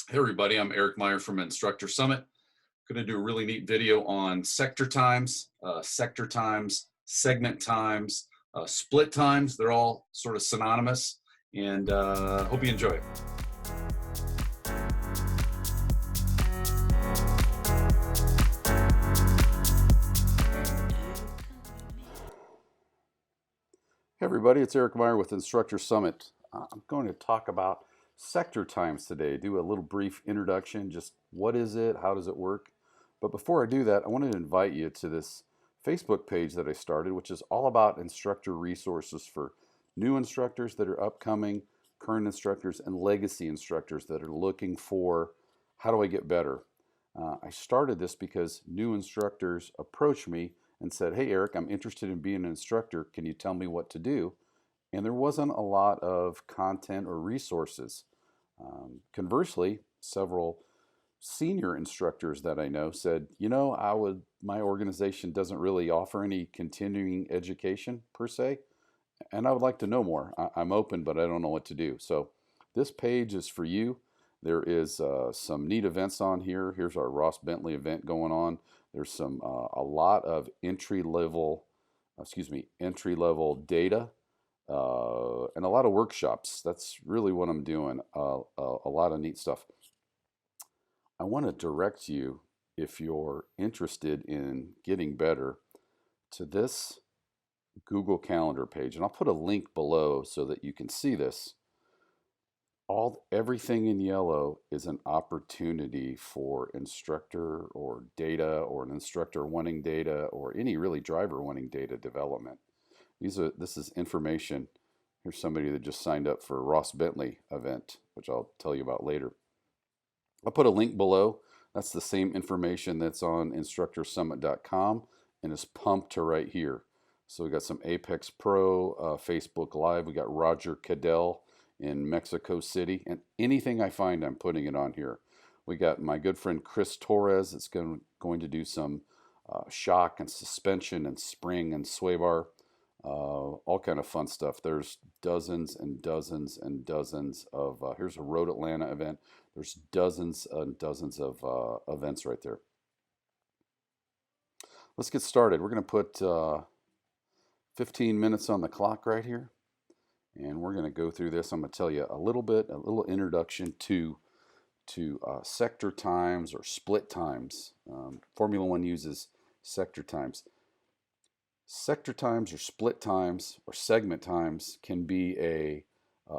Hey everybody, I'm Eric Meyer from Instructor Summit. Going to do a really neat video on sector times, segment times, split times. They're all sort of synonymous, and hope you enjoy it. Hey everybody, it's Eric Meyer with Instructor Summit. I'm going to talk about sector times today, do a little brief introduction, just what is it, how does it work. But before I do that, I wanted to invite you to this Facebook page that I started, which is all about instructor resources for new instructors that are upcoming, current instructors, and legacy instructors that are looking for how do I get better. I started this because new instructors approach me and said, "Hey, Eric, I'm interested in being an instructor. Can you tell me what to do?" And there wasn't a lot of content or resources. Conversely, several senior instructors that I know said, my organization doesn't really offer any continuing education per se, and I would like to know more. I'm open, but I don't know what to do. So this page is for you. There is some neat events on here. Here's our Ross Bentley event going on. There's a lot of entry level data and a lot of workshops. That's really what I'm doing. A lot of neat stuff. I want to direct you, if you're interested in getting better, to this Google Calendar page, and I'll put a link below so that you can see this. Everything in yellow is an opportunity for instructor or data, or an instructor wanting data, or any really driver wanting data development. This is information. Here's somebody that just signed up for a Ross Bentley event, which I'll tell you about later. I'll put a link below. That's the same information that's on instructorsummit.com and is pumped to right here. So we got some Apex Pro, Facebook Live. We got Roger Cadell in Mexico City, and anything I find, I'm putting it on here. We got my good friend Chris Torres. That's going to do some shock and suspension and spring and sway bar, all kind of fun stuff. There's dozens and dozens and dozens of. Here's a Road Atlanta event. There's dozens and dozens of events right there. Let's get started. We're going to put 15 minutes on the clock right here, and we're going to go through this. I'm going to tell you a little introduction to sector times or split times. Formula One uses sector times. Sector times or split times or segment times can be a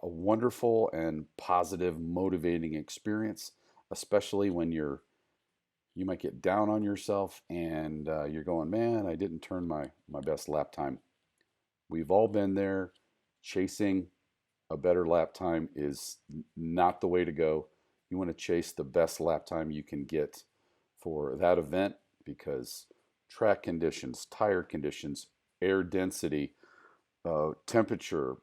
wonderful and positive, motivating experience, especially when you might get down on yourself and you're going, man, I didn't turn my best lap time. We've all been there. Chasing a better lap time is not the way to go. You want to chase the best lap time you can get for that event, because track conditions, tire conditions, air density, temperature,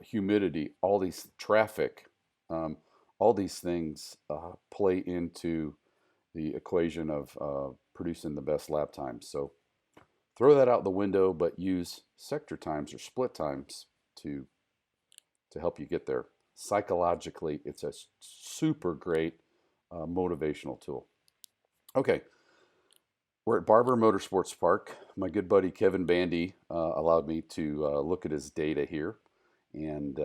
humidity, all these traffic, all these things play into the equation of producing the best lap time. So throw that out the window, but use sector times or split times to help you get there. Psychologically, it's a super great motivational tool. Okay, we're at Barber Motorsports Park. My good buddy Kevin Bandy allowed me to look at his data here, and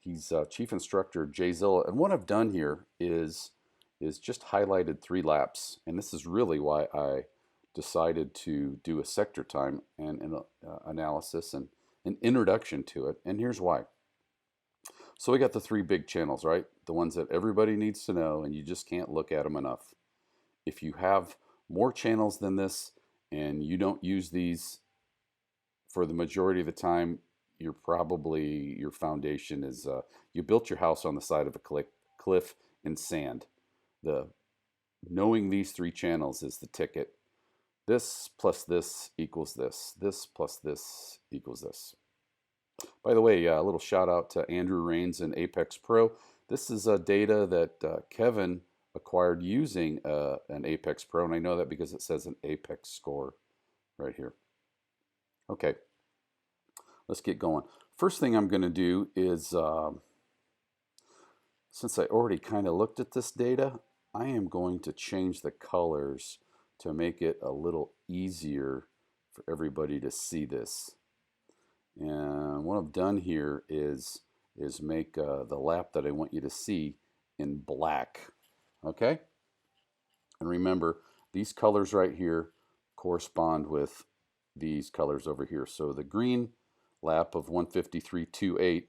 he's chief instructor Jay Zilla. And what I've done here is just highlighted 3 laps, and this is really why I decided to do a sector time and an analysis and an introduction to it. And here's why. So we got the 3 big channels, right? The ones that everybody needs to know, and you just can't look at them enough. If you have more channels than this and you don't use these for the majority of the time, your foundation is, you built your house on the side of a cliff in sand. Knowing these 3 channels is the ticket. This plus this equals this. This plus this equals this. By the way, a little shout out to Andrew Rains and Apex Pro. This is data that Kevin acquired using an Apex Pro, and I know that because it says an Apex score right here. Okay, let's get going. First thing I'm going to do is since I already kind of looked at this data, I am going to change the colors to make it a little easier for everybody to see this. And what I've done here is make the lap that I want you to see in black. Okay? And remember, these colors right here correspond with these colors over here. So the green lap of 153.28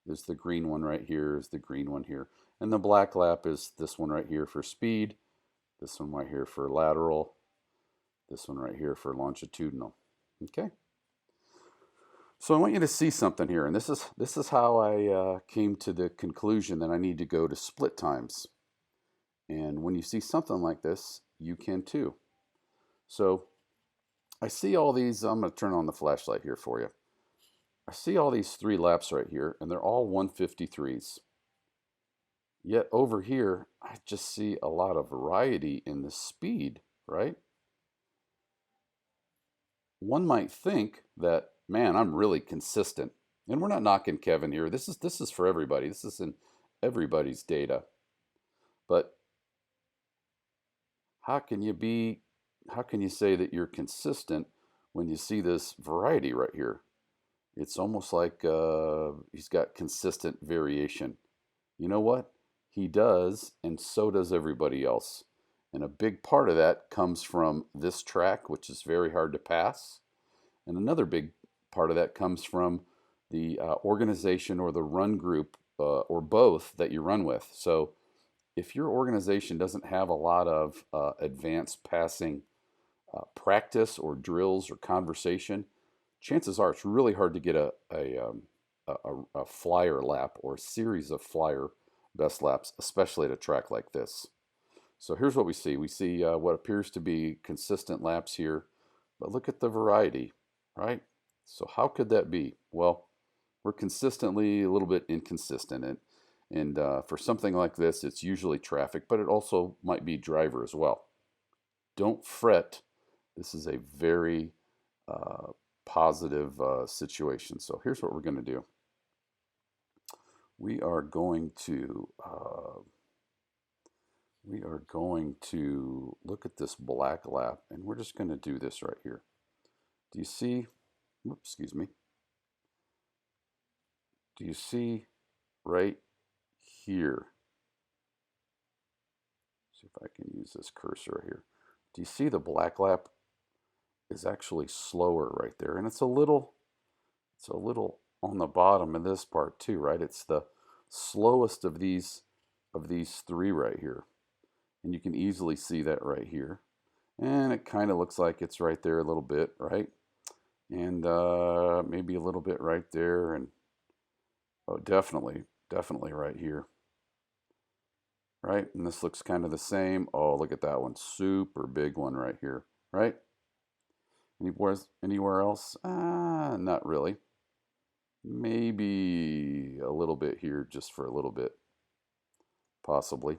is the green one right here, is the green one here. And the black lap is this one right here for speed, this one right here for lateral, this one right here for longitudinal. Okay? So I want you to see something here, and this is how I came to the conclusion that I need to go to split times. And when you see something like this, you can too. So I see all these, I'm going to turn on the flashlight here for you. I see all these 3 laps right here, and they're all 153s. Yet over here, I just see a lot of variety in the speed, right? One might think that, man, I'm really consistent. And we're not knocking Kevin here. This is for everybody. This is in everybody's data. But how can you say that you're consistent when you see this variety right here? It's almost like he's got consistent variation. You know what? He does, and so does everybody else. And a big part of that comes from this track, which is very hard to pass. And another big part of that comes from the organization or the run group or both that you run with. So if your organization doesn't have a lot of advanced passing practice or drills or conversation, chances are it's really hard to get a flyer lap or a series of flyer best laps, especially at a track like this. So here's what we see. We see what appears to be consistent laps here, but look at the variety, right? So how could that be? Well, we're consistently a little bit inconsistent. And for something like this, it's usually traffic, but it also might be driver as well. Don't fret. This is a very positive situation. So here's what we're going to do. We are going to look at this black lap, and we're just going to do this right here. Do you see? Oops, excuse me. Do you see right here? See if I can use this cursor here. Do you see the black lap is actually slower right there, and it's a little on the bottom of this part too, right? It's the slowest of these 3 right here, and you can easily see that right here. And it kind of looks like it's right there a little bit, right? And maybe a little bit right there, and oh, definitely right here, right? And this looks kind of the same. Oh, look at that one, super big one right here, right? Anywhere else? Not really. Maybe a little bit here, just for a little bit, possibly.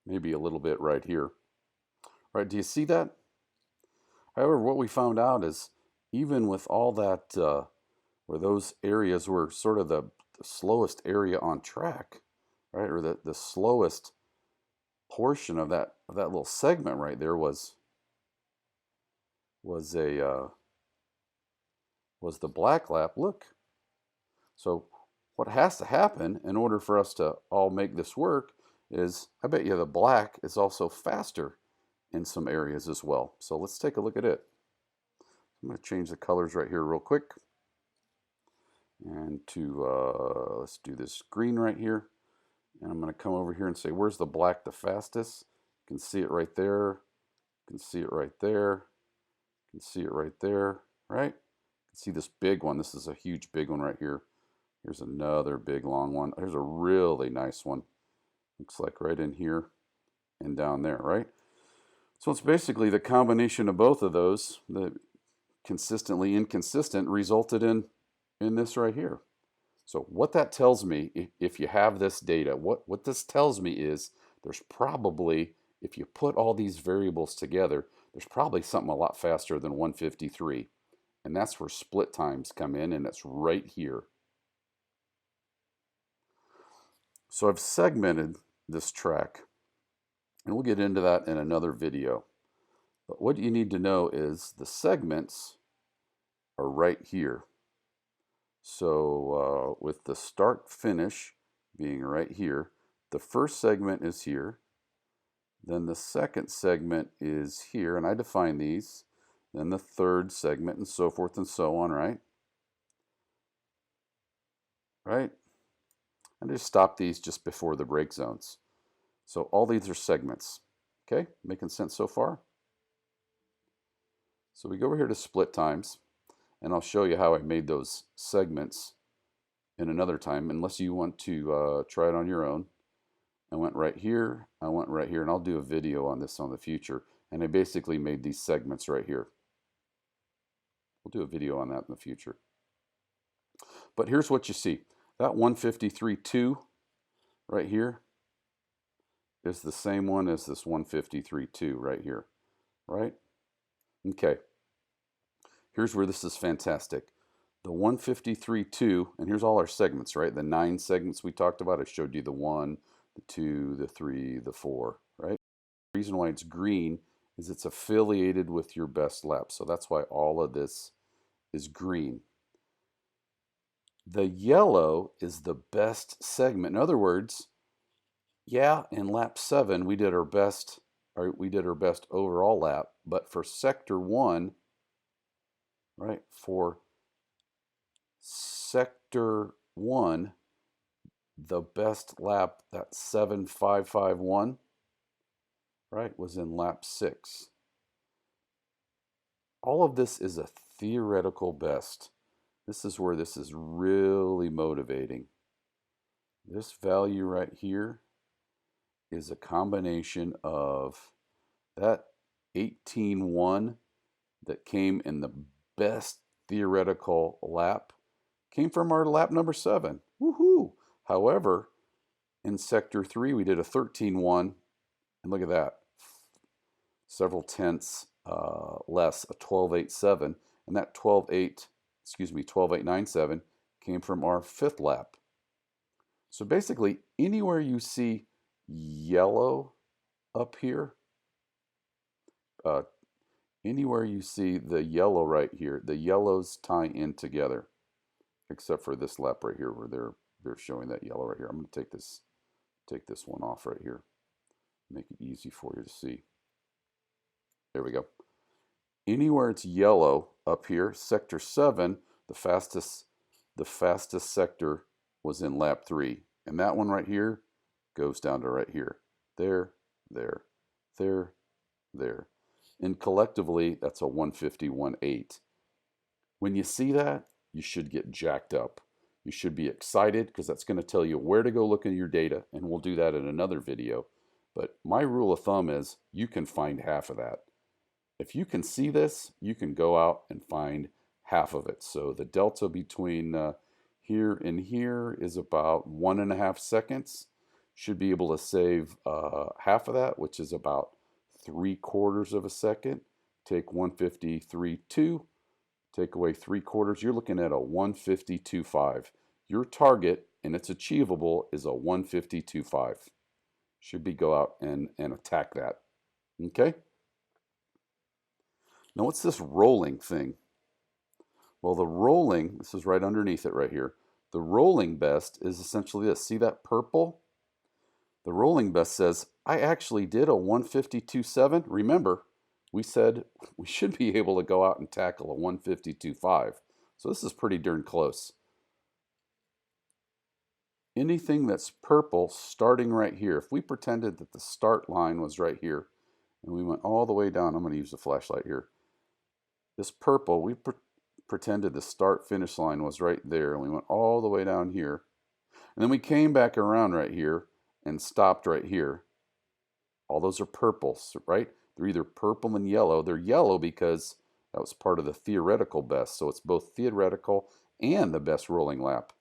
Maybe a little bit right here. Right, do you see that? However, what we found out is even with all that, where those areas were sort of the slowest area on track, right, or the slowest portion of that little segment right there was the black lap. Look, so what has to happen in order for us to all make this work is, I bet you the black is also faster in some areas as well. So let's take a look at it. I'm going to change the colors right here real quick. And let's do this green right here. And I'm going to come over here and say, where's the black the fastest? You can see it right there. You can see it right there. You can see it right there, right? You can see this big one. This is a huge big one right here. Here's another big long one. Here's a really nice one. Looks like right in here and down there, right? So it's basically the combination of both of those, the consistently inconsistent, resulted in this right here. So what that tells me, if you have this data, what this tells me is there's probably, if you put all these variables together, there's probably something a lot faster than 153. And that's where split times come in, and it's right here. So I've segmented this track, and we'll get into that in another video. But what you need to know is the segments are right here. So with the start finish being right here, the first segment is here, then the second segment is here, and I define these, then the third segment, and so forth and so on, right? Right? And just stop these just before the break zones. So all these are segments. Okay, making sense so far? So we go over here to split times, and I'll show you how I made those segments in another time, unless you want to try it on your own. I went right here, I went right here, and I'll do a video on this on the future. And I basically made these segments right here. We'll do a video on that in the future. But here's what you see. That 153.2 right here is the same one as this 153.2 right here, right? Okay. Here's where this is fantastic. The 153.2, and here's all our segments, right? The 9 segments we talked about. I showed you the 1, the 2, the 3, the 4, right? The reason why it's green is it's affiliated with your best lap. So that's why all of this is green. The yellow is the best segment. In other words, yeah, in lap 7 we did our best, or we did our best overall lap, but for sector 1, right? For sector 1, the best lap, that 7.551, right, was in lap 6. All of this is a theoretical best. This is where this is really motivating. This value right here is a combination of that 18.1 that came in the best theoretical lap, came from our lap number 7. Woohoo! However, in sector 3 we did a 13.1, and look at that, several tenths less, a 12.87, and that 12.897 came from our 5th lap. So basically, anywhere you see yellow up here, anywhere you see the yellow right here, the yellows tie in together, except for this lap right here where they're showing that yellow right here. I'm going to take this one off right here, make it easy for you to see. There we go. Anywhere it's yellow up here, sector 7, the fastest sector was in lap 3, and that one right here goes down to right here. There, there, there, there. And collectively, that's a 151.8. When you see that, you should get jacked up. You should be excited, because that's going to tell you where to go look in your data, and we'll do that in another video. But my rule of thumb is you can find half of that. If you can see this, you can go out and find half of it. So the delta between here and here is about 1.5 seconds. Should be able to save half of that, which is about 3/4 of a second. Take 153.2, take away 3/4. You're looking at a 152.5. Your target, and it's achievable, is a 152.5. Should be go out and attack that. Okay? Now what's this rolling thing? Well, the rolling, this is right underneath it right here. The rolling best is essentially this. See that purple? The rolling best says, I actually did a 152.7. Remember, we said we should be able to go out and tackle a 152.5. So this is pretty darn close. Anything that's purple starting right here, if we pretended that the start line was right here, and we went all the way down, I'm going to use the flashlight here. This purple, we pretended the start-finish line was right there, and we went all the way down here. And then we came back around right here and stopped right here. All those are purples, right? They're either purple and yellow. They're yellow because that was part of the theoretical best. So it's both theoretical and the best rolling lap.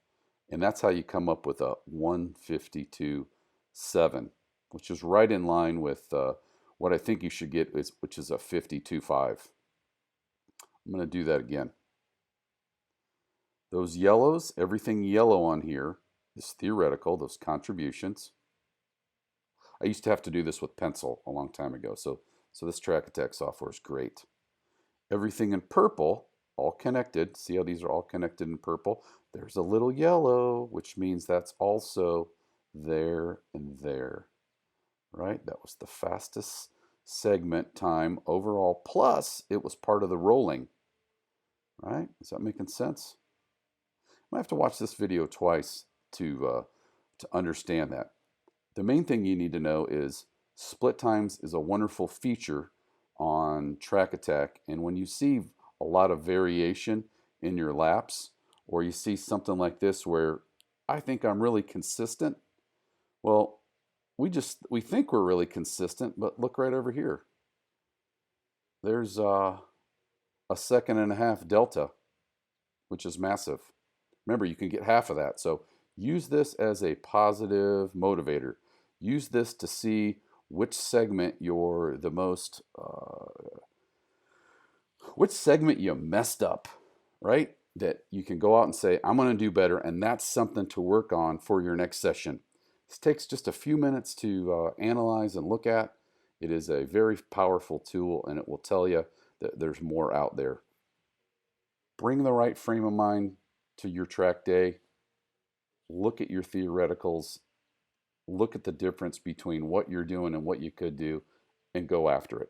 And that's how you come up with a 152.7, which is right in line with what I think you should get, which is a 52.5. I'm going to do that again. Those yellows, everything yellow on here is theoretical, those contributions. I used to have to do this with pencil a long time ago, so this Track Attack software is great. Everything in purple, all connected. See how these are all connected in purple? There's a little yellow, which means that's also there and there, right? That was the fastest segment time overall, plus it was part of the rolling, right? Is that making sense? I have to watch this video twice to understand that. The main thing you need to know is split times is a wonderful feature on Track Attack, and when you see a lot of variation in your laps, or you see something like this where I think I'm really consistent, well, we think we're really consistent, but look right over here. There's a 1.5 second delta, which is massive. Remember, you can get half of that. So use this as a positive motivator. Use this to see which segment you're the most, which segment you messed up, right? That you can go out and say, I'm going to do better, and that's something to work on for your next session. This takes just a few minutes to analyze and look at. It is a very powerful tool, and it will tell you that there's more out there. Bring the right frame of mind to your track day. Look at your theoreticals. Look at the difference between what you're doing and what you could do, and go after it.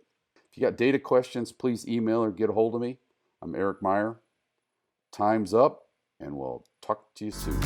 If you got data questions, please email or get a hold of me. I'm Eric Meyer. Time's up, and we'll talk to you soon.